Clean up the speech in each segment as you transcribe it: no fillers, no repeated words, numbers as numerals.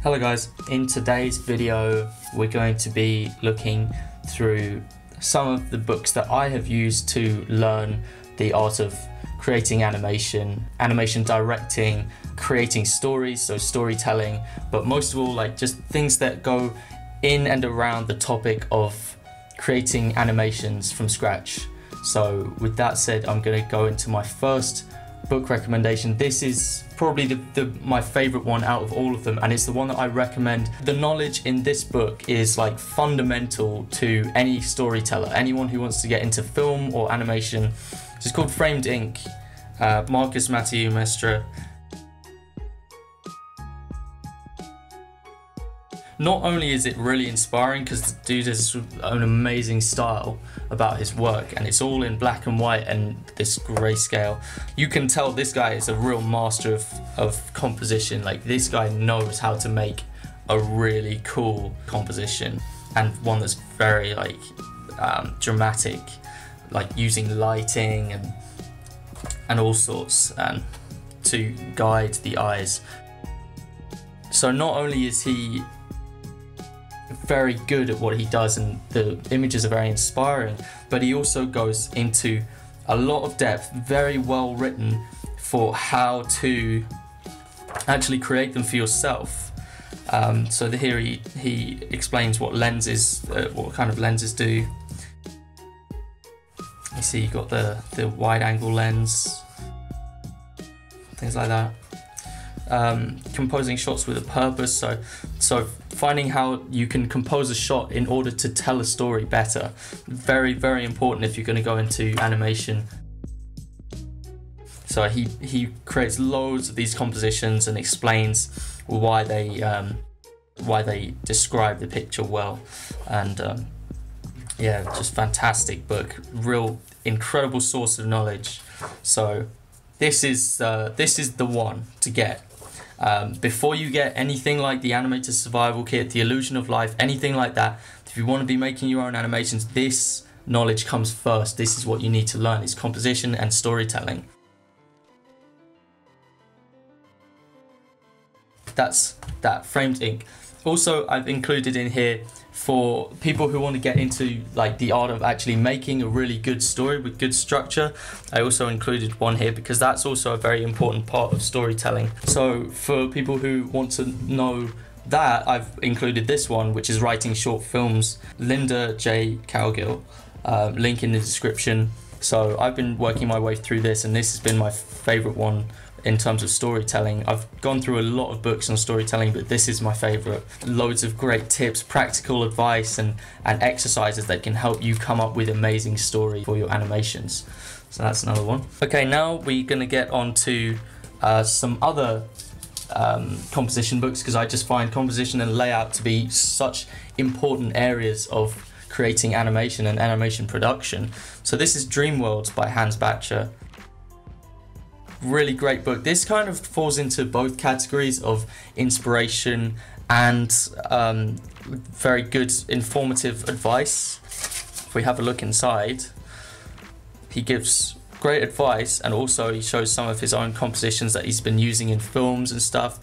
Hello guys, in today's video we're going to be looking through some of the books that I have used to learn the art of creating animation directing, creating stories, so storytelling, but most of all like just things that go in and around the topic of creating animations from scratch. So with that said, I'm going to go into my first book recommendation. This is probably my favorite one out of all of them, and it's the one that I recommend. The knowledge in this book is like fundamental to any storyteller, anyone who wants to get into film or animation. It's called Framed Ink, Marcus Matthew Mestre. Not only is it really inspiring because the dude has an amazing style about his work, and it's all in black and white and this grayscale. You can tell this guy is a real master of composition. Like, this guy knows how to make a really cool composition, and one that's very like dramatic, like using lighting and all sorts and to guide the eyes. So not only is he very good at what he does and the images are very inspiring, but he also goes into a lot of depth, very well written, for how to actually create them for yourself. So here he explains what lenses, what kind of lenses do. You see, you got the wide angle lens, things like that. Composing shots with a purpose, so finding how you can compose a shot in order to tell a story better. Very, very important if you're going to go into animation. So he creates loads of these compositions and explains why they describe the picture well. And yeah, just fantastic book, real incredible source of knowledge. So this is the one to get. Before you get anything like the Animator Survival Kit, the Illusion of Life, anything like that, if you want to be making your own animations, this knowledge comes first. This is what you need to learn, is composition and storytelling. That's that, Framed Ink. Also, I've included in here for people who want to get into like the art of actually making a really good story with good structure. I also included one here because that's also a very important part of storytelling. So for people who want to know that, I've included this one, which is Writing Short Films, Linda J. Cowgill, link in the description. So I've been working my way through this, and this has been my favorite one in terms of storytelling. I've gone through a lot of books on storytelling, but this is my favorite. Loads of great tips, practical advice, and exercises that can help you come up with amazing story for your animations. So that's another one. Okay, now we're gonna get on to some other composition books, because I just find composition and layout to be such important areas of creating animation and animation production. So this is Dream Worlds by Hans Bacher. Really great book. This kind of falls into both categories of inspiration and very good informative advice. If we have a look inside, he gives great advice, and also he shows some of his own compositions that he's been using in films and stuff.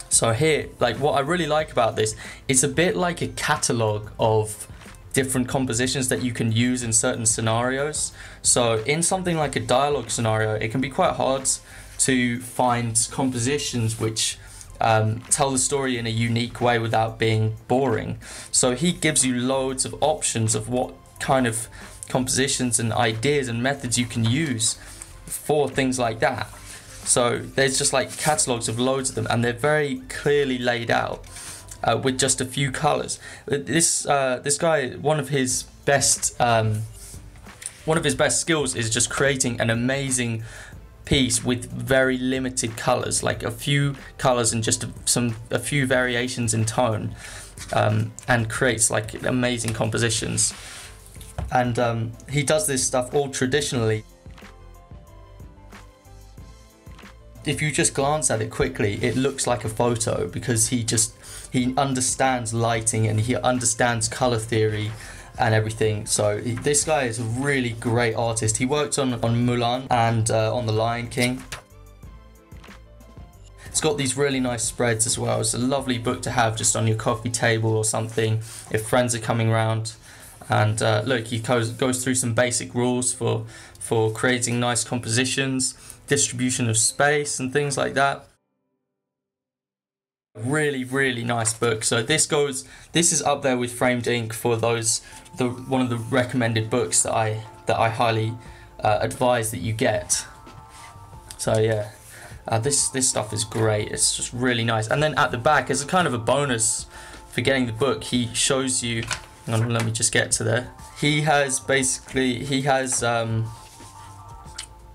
So here, like, what I really like about this, it's a bit like a catalogue of different compositions that you can use in certain scenarios. So in something like a dialogue scenario, it can be quite hard to find compositions which tell the story in a unique way without being boring. So he gives you loads of options of what kind of compositions and ideas and methods you can use for things like that. So there's just like catalogues of loads of them, and they're very clearly laid out. With just a few colors. This guy, one of his best skills is just creating an amazing piece with very limited colors, like a few colors and just a few variations in tone, and creates like amazing compositions. And he does this stuff all traditionally. If you just glance at it quickly, it looks like a photo, because he understands lighting and he understands color theory and everything. So this guy is a really great artist. He worked on Mulan and on The Lion King. It's got these really nice spreads as well. It's a lovely book to have just on your coffee table or something if friends are coming around. And look, he goes through some basic rules for creating nice compositions, distribution of space and things like that. Really nice book. So this is up there with Framed Ink for one of the recommended books that I highly advise that you get. So yeah, this stuff is great. It's just really nice. And then at the back, as a kind of a bonus for getting the book, he shows you. Hang on, let me just get to there. He has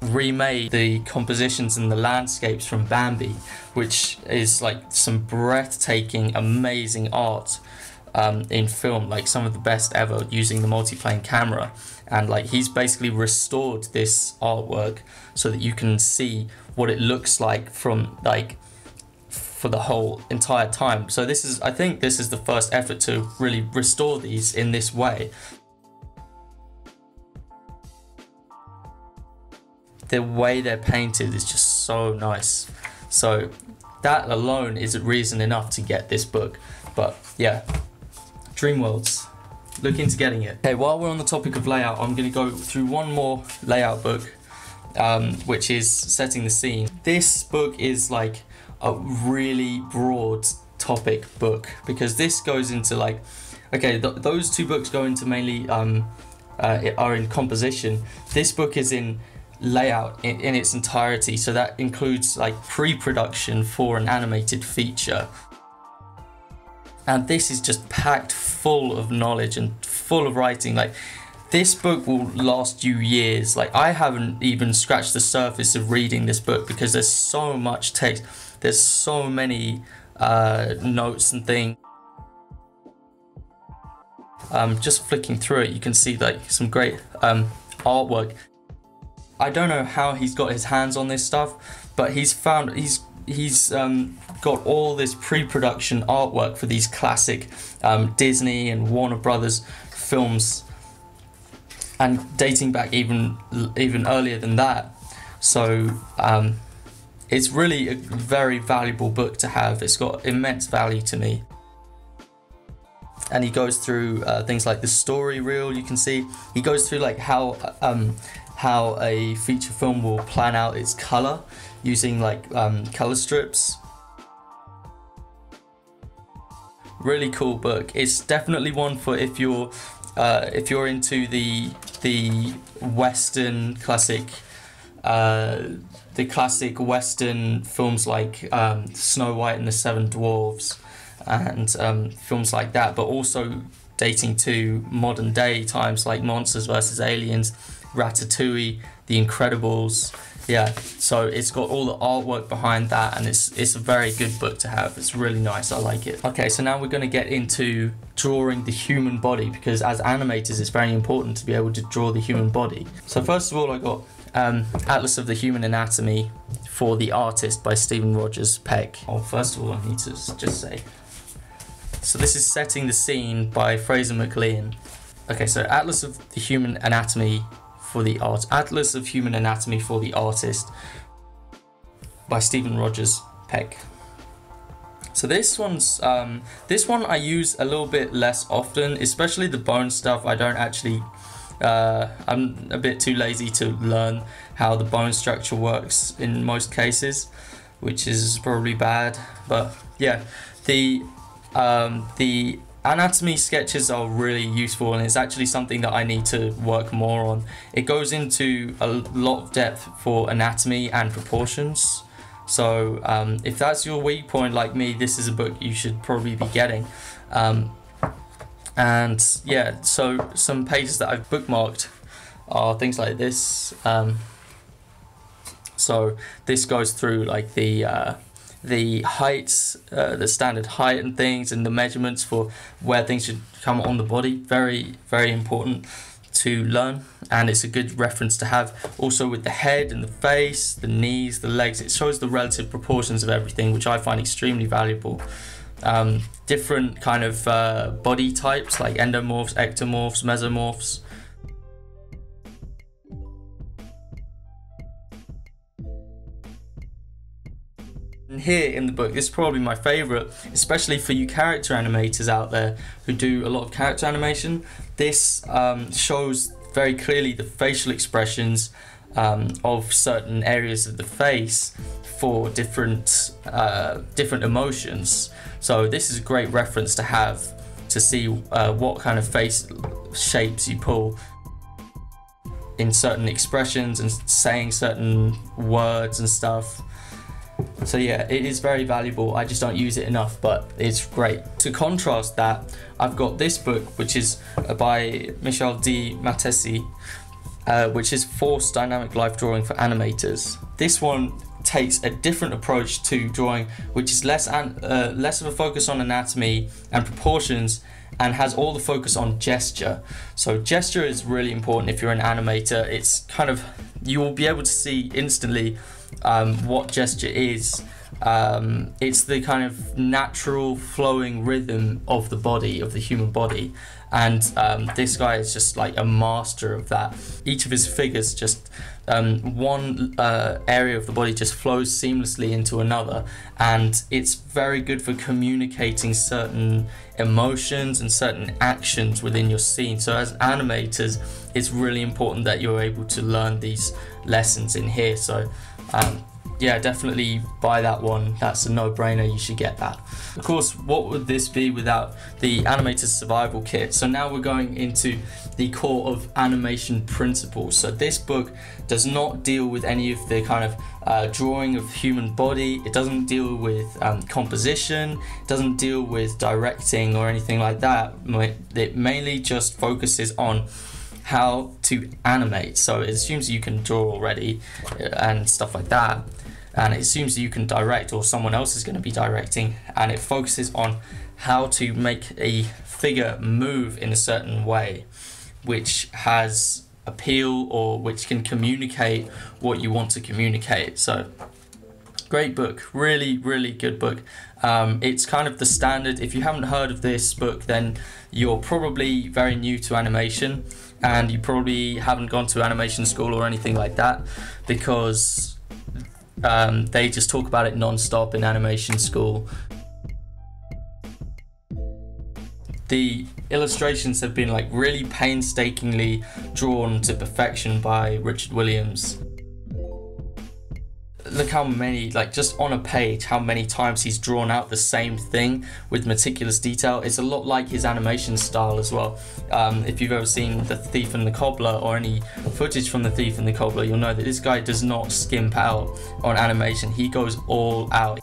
remade the compositions and the landscapes from Bambi, which is like some breathtaking, amazing art in film, like some of the best ever using the multiplane camera. And like he's basically restored this artwork so that you can see what it looks like from like for the whole entire time. So I think this is the first effort to really restore these in this way. The way they're painted is just so nice. So that alone is a reason enough to get this book. But yeah, Dreamworlds, look into getting it. Okay, while we're on the topic of layout, I'm going to go through one more layout book, which is Setting the Scene. This book is like a really broad topic book, because this goes into like, okay, those two books go into mainly are in composition. This book is in layout in its entirety, so that includes like pre-production for an animated feature. And this is just packed full of knowledge and full of writing. Like this book will last you years. Like I haven't even scratched the surface of reading this book because there's so much text, there's so many notes and things. Just flicking through it, you can see like some great artwork. I don't know how he's got his hands on this stuff, but he's got all this pre-production artwork for these classic Disney and Warner Brothers films, and dating back even earlier than that. So it's really a very valuable book to have. It's got immense value to me. And he goes through things like the story reel. You can see he goes through like how a feature film will plan out its color using like color strips. Really cool book. It's definitely one for if you're into the Western classic, the classic Western films like Snow White and the Seven Dwarfs and films like that, but also dating to modern day times like Monsters vs. Aliens, Ratatouille, The Incredibles. Yeah, so it's got all the artwork behind that, and it's a very good book to have. It's really nice. I like it. Okay, so now we're going to get into drawing the human body, because as animators it's very important to be able to draw the human body. So first of all, I got Atlas of the Human Anatomy for the Artist by Stephen Rogers Peck. Oh, first of all, I need to just say, so this is Setting the Scene by Fraser McLean. Okay, so Atlas of the Human Anatomy for the Atlas of Human Anatomy for the Artist by Stephen Rogers Peck. So this one I use a little bit less often, especially the bone stuff. I don't actually, I'm a bit too lazy to learn how the bone structure works in most cases, which is probably bad. But yeah, the anatomy sketches are really useful, and it's actually something that I need to work more on. It goes into a lot of depth for anatomy and proportions. So if that's your weak point like me, this is a book you should probably be getting. And yeah, so some pages that I've bookmarked are things like this. So this goes through like the heights, the standard height and things, and the measurements for where things should come on the body. Very, very important to learn, and it's a good reference to have. Also with the head and the face, the knees, the legs, it shows the relative proportions of everything, which I find extremely valuable. Different kind of body types like endomorphs, ectomorphs, mesomorphs. And here in the book, this is probably my favourite, especially for you character animators out there who do a lot of character animation. This shows very clearly the facial expressions of certain areas of the face for different emotions. So this is a great reference to have to see what kind of face shapes you pull in certain expressions and saying certain words and stuff. So yeah, it is very valuable. I just don't use it enough, but it's great. To contrast that, I've got this book, which is by Michel D. Matesi, which is Forced Dynamic Life Drawing for Animators. This one takes a different approach to drawing, which is less of a focus on anatomy and proportions, and has all the focus on gesture. So gesture is really important if you're an animator. It's kind of, you will be able to see instantly what gesture is. It's the kind of natural flowing rhythm of the body, of the human body, and this guy is just like a master of that. Each of his figures, just one area of the body just flows seamlessly into another, and it's very good for communicating certain emotions and certain actions within your scene. So as animators, it's really important that you're able to learn these lessons in here. So yeah, definitely buy that one. That's a no-brainer. You should get that. Of course, what would this be without the Animator Survival Kit? So now we're going into the core of animation principles. So this book does not deal with any of the kind of drawing of human body. It doesn't deal with composition. It doesn't deal with directing or anything like that. It mainly just focuses on how to animate. So it assumes you can draw already and stuff like that, and it assumes you can direct, or someone else is going to be directing, and it focuses on how to make a figure move in a certain way which has appeal, or which can communicate what you want to communicate. So great book, really good book. It's kind of the standard. If you haven't heard of this book, then you're probably very new to animation, and you probably haven't gone to animation school or anything like that, because they just talk about it non-stop in animation school. The illustrations have been like really painstakingly drawn to perfection by Richard Williams. Look how many, like just on a page, how many times he's drawn out the same thing with meticulous detail. It's a lot like his animation style as well. If you've ever seen The Thief and the Cobbler, or any footage from The Thief and the Cobbler, you'll know that this guy does not skimp out on animation. He goes all out.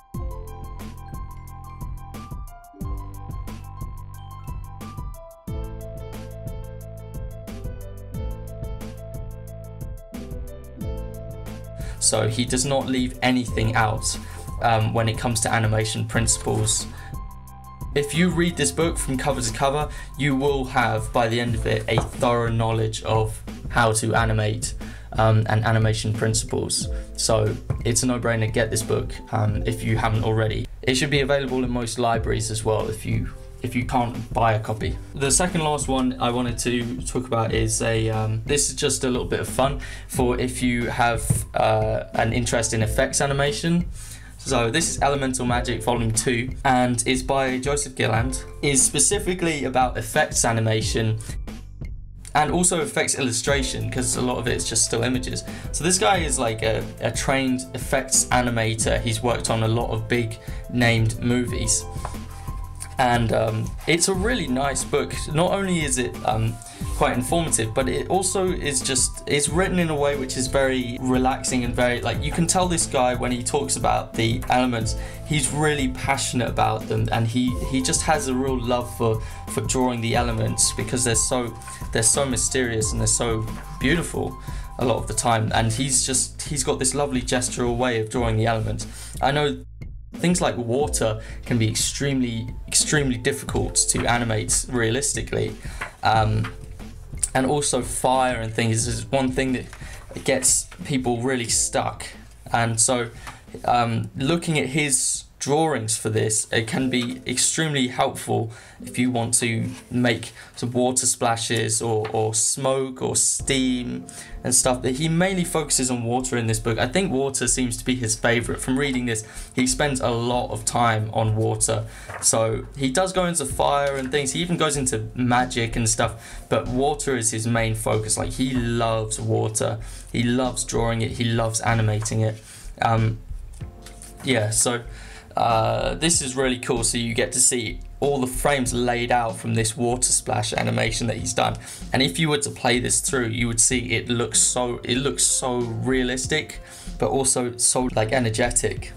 So he does not leave anything out when it comes to animation principles. If you read this book from cover to cover, you will have, by the end of it, a thorough knowledge of how to animate and animation principles. So it's a no-brainer, get this book if you haven't already. It should be available in most libraries as well if you can't buy a copy. The second last one I wanted to talk about is this is just a little bit of fun for if you have an interest in effects animation. So this is Elemental Magic Volume 2, and it's by Joseph Gilland. It's specifically about effects animation and also effects illustration, because a lot of it is just still images. So this guy is like a trained effects animator. He's worked on a lot of big named movies. And it's a really nice book. Not only is it quite informative, but it also is it's written in a way which is very relaxing and very, like, you can tell this guy when he talks about the elements, he's really passionate about them, and he just has a real love for drawing the elements, because they're so mysterious and they're so beautiful a lot of the time, and he's got this lovely gestural way of drawing the elements. I know things like water can be extremely difficult to animate realistically, and also fire and things is one thing that gets people really stuck. And so looking at his drawings for this, it can be extremely helpful if you want to make some water splashes or smoke or steam and stuff. But he mainly focuses on water in this book. I think water seems to be his favorite. From reading this, he spends a lot of time on water. So he does go into fire and things. He even goes into magic and stuff, but water is his main focus. Like, he loves water. He loves drawing it. He loves animating it. Yeah, so this is really cool. So you get to see all the frames laid out from this water splash animation that he's done. And if you were to play this through, you would see it looks so realistic, but also so like energetic.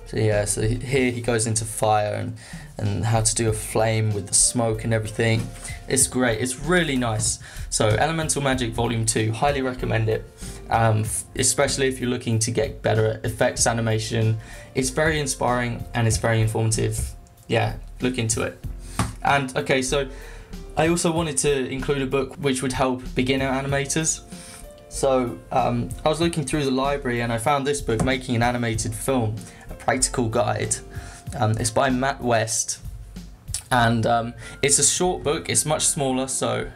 So yeah, so here he goes into fire and how to do a flame with the smoke and everything. It's great. It's really nice. So Elemental Magic Volume 2, highly recommend it. Especially if you're looking to get better at effects animation. It's very inspiring and it's very informative. Yeah, look into it. And okay, so I also wanted to include a book which would help beginner animators. So I was looking through the library and I found this book, Making an Animated Film, a Practical Guide. It's by Matt West, and it's a short book. It's much smaller, so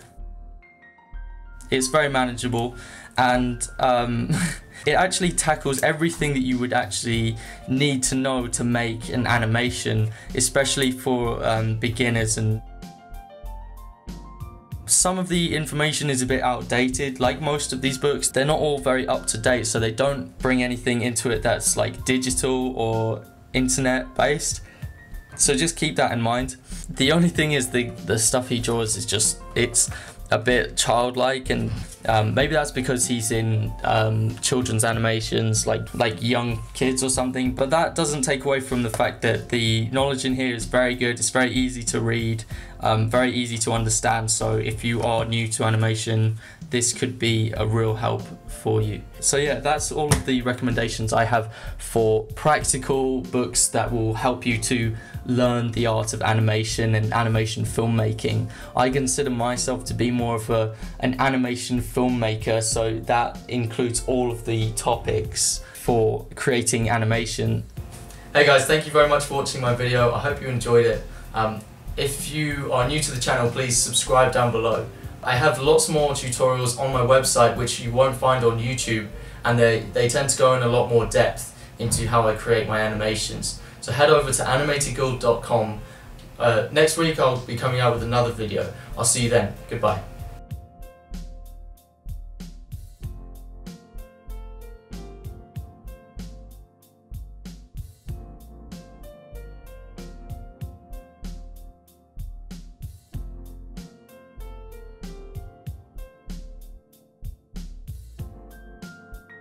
it's very manageable, and it actually tackles everything that you would actually need to know to make an animation, especially for beginners. And some of the information is a bit outdated. Like most of these books, they're not all very up to date, so they don't bring anything into it that's like digital or internet based. So just keep that in mind. The only thing is the stuff he draws is just, it's a bit childlike, and maybe that's because he's in children's animations, like young kids or something, but that doesn't take away from the fact that the knowledge in here is very good. It's very easy to read, very easy to understand, so if you are new to animation, this could be a real help for you. So yeah, that's all of the recommendations I have for practical books that will help you to learn the art of animation and animation filmmaking. I consider myself to be more of an animation filmmaker, so that includes all of the topics for creating animation. Hey guys, thank you very much for watching my video. I hope you enjoyed it. If you are new to the channel, please subscribe down below. I have lots more tutorials on my website which you won't find on YouTube, and they tend to go in a lot more depth into how I create my animations. So head over to animatorguild.com. Next week I'll be coming out with another video. I'll see you then. Goodbye.